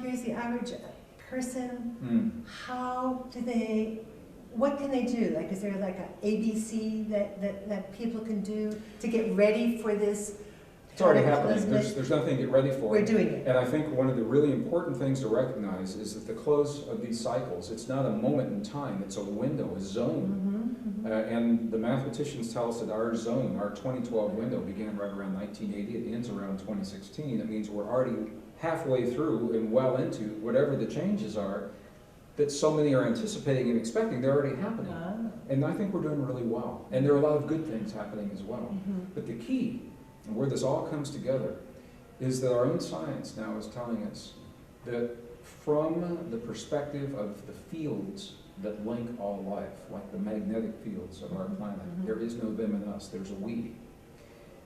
here's the average person, how do they, what can they do? Like, is there like a ABC that people can do to get ready for this? It's already happening. There's nothing to get ready for. We're doing it. And I think one of the really important things to recognize is that the close of these cycles, it's not a moment in time, it's a window, a zone. And the mathematicians tell us that our zone, our 2012 window, began right around 1980. It ends around 2016. That means we're already halfway through and well into whatever the changes are that so many are anticipating and expecting. They're already happening. And I think we're doing really well. And there are a lot of good things happening as well. But the key, and where this all comes together, is that our own science now is telling us that from the perspective of the fields that link all life, like the magnetic fields of our planet, there is no them and us, there's a we.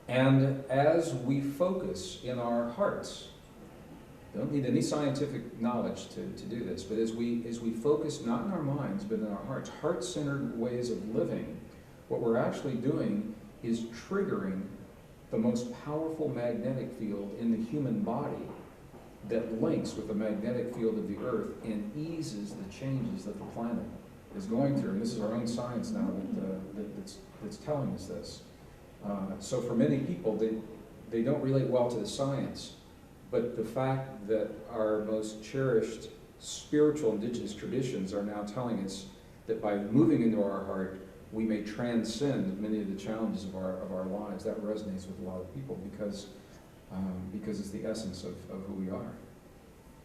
And as we focus in our hearts, don't need any scientific knowledge to do this, but as we focus not in our minds but in our hearts, heart-centered ways of living, what we're actually doing is triggering the most powerful magnetic field in the human body that links with the magnetic field of the earth and eases the changes that the planet is going through. And this is our own science now that's telling us this. So for many people, they don't relate well to the science, but the fact that our most cherished spiritual indigenous traditions are now telling us that by moving into our heart, we may transcend many of the challenges of our lives. That resonates with a lot of people because it's the essence of who we are.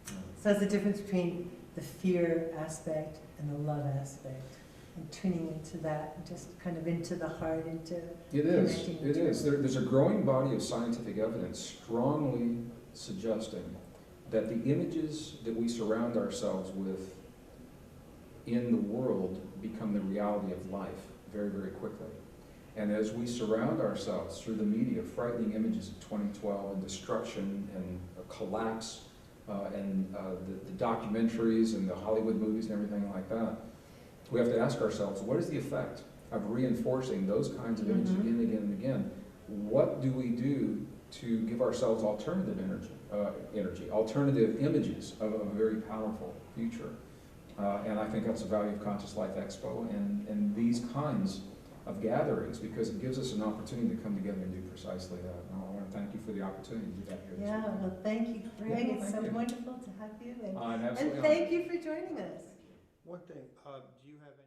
So that's the difference between the fear aspect and the love aspect, and tuning into that, just kind of into the heart, into It is. There's a growing body of scientific evidence strongly suggesting that the images that we surround ourselves with in the world become the reality of life very, very quickly. And as we surround ourselves through the media, frightening images of 2012 and destruction and collapse and the documentaries and the Hollywood movies and everything like that, we have to ask ourselves, what is the effect of reinforcing those kinds of images again and again and again? What do we do to give ourselves alternative alternative images of a very powerful future? And I think that's the value of Conscious Life Expo and these kinds of gatherings, because it gives us an opportunity to come together and do precisely that. And I want to thank you for the opportunity to do that here. Yeah, well, thank you, Greg. Yeah, it's so you. wonderful to have you. I'm absolutely And thank you for joining us. One thing, do you have any